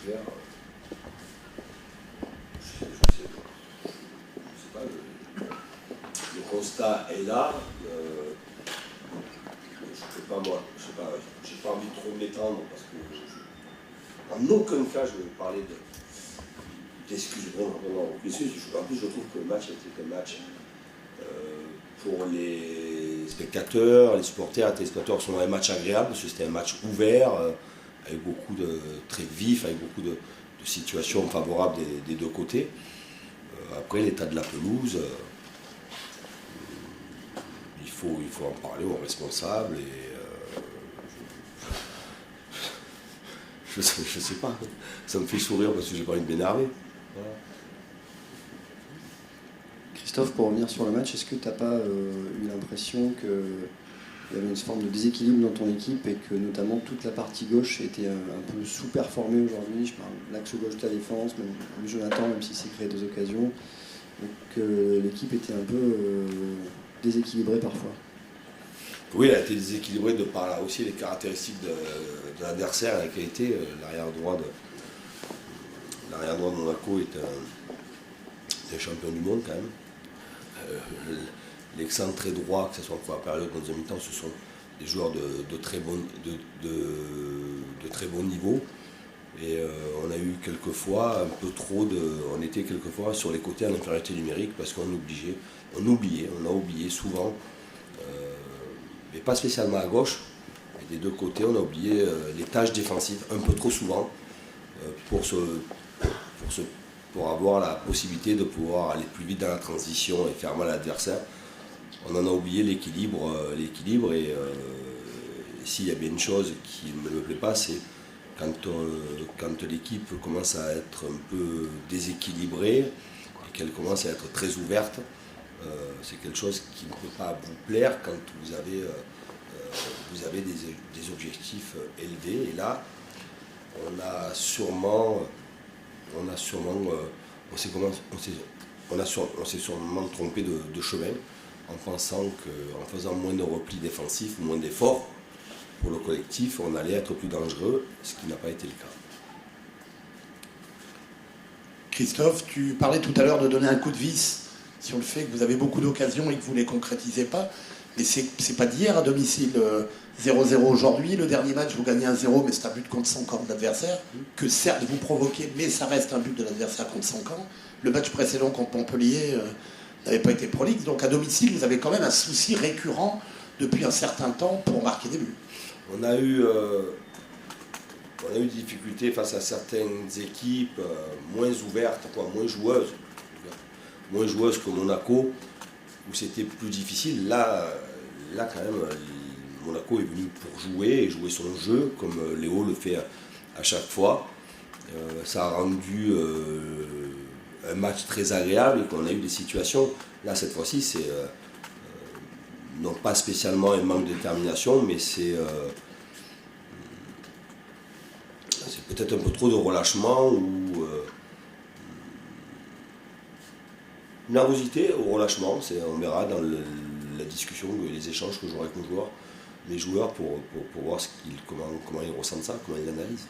gère. Je sais pas, le constat est là. Je peux pas, moi, je sais pas, j'ai pas envie de trop m'étendre parce que en aucun cas je vais parler d'excuses vraiment précieuses. En plus, je trouve que le match était un match pour les spectateurs, les supporters, les téléspectateurs sont un match agréable parce que c'était un match ouvert, avec beaucoup de très vif, avec beaucoup de situations favorables des deux côtés. Après, l'état de la pelouse, il faut en parler aux responsables et je sais pas, ça me fait sourire parce que j'ai pas envie de m'énerver. Voilà. Christophe, pour revenir sur le match, est-ce que tu n'as pas eu l'impression qu'il y avait une forme de déséquilibre dans ton équipe et que notamment toute la partie gauche était un peu sous-performée aujourd'hui? Je parle de l'axe gauche de la défense, même Jonathan, même s'il s'est créé des occasions, donc que l'équipe était un peu déséquilibrée parfois. Oui, elle a été déséquilibrée de par là aussi les caractéristiques de l'adversaire, la qualité. L'arrière droit de Monaco est un champion du monde quand même. L'excentré droit, que ce soit en première période ou en deuxième mi-temps, ce sont des joueurs de très bon niveau. Et on a eu quelquefois un peu trop on était quelquefois sur les côtés en infériorité numérique parce qu'on a oublié souvent, mais pas spécialement à gauche, mais des deux côtés, on a oublié les tâches défensives un peu trop souvent pour avoir la possibilité de pouvoir aller plus vite dans la transition et faire mal à l'adversaire. On en a oublié l'équilibre et s'il y a bien une chose qui ne me plaît pas, c'est quand l'équipe commence à être un peu déséquilibrée et qu'elle commence à être très ouverte. C'est quelque chose qui ne peut pas vous plaire quand vous avez des objectifs élevés. Et là, on s'est sûrement trompé de chemin en pensant qu'en faisant moins de replis défensifs, moins d'efforts pour le collectif, on allait être plus dangereux, ce qui n'a pas été le cas. Christophe, tu parlais tout à l'heure de donner un coup de vis sur le fait que vous avez beaucoup d'occasions et que vous ne les concrétisez pas. Mais c'est pas d'hier à domicile. 0-0 aujourd'hui, le dernier match vous gagnez 1-0, mais c'est un but contre 100 ans de l'adversaire, que certes vous provoquez, mais ça reste un but de l'adversaire contre 100 ans. Le match précédent contre Montpellier n'avait pas été prolixe, donc à domicile vous avez quand même un souci récurrent depuis un certain temps pour marquer des buts. On a eu des difficultés face à certaines équipes moins ouvertes, moins joueuses que Monaco, où c'était plus difficile. Là quand même, Monaco est venu pour jouer et jouer son jeu, comme Léo le fait à chaque fois. Ça a rendu un match très agréable et qu'on a eu des situations. Là, cette fois-ci, c'est non pas spécialement un manque de détermination, mais c'est peut-être un peu trop de relâchement ou nervosité au relâchement. On verra dans la discussion, les échanges que j'aurai avec mes joueurs pour voir comment ils ressentent ça, comment ils l'analysent.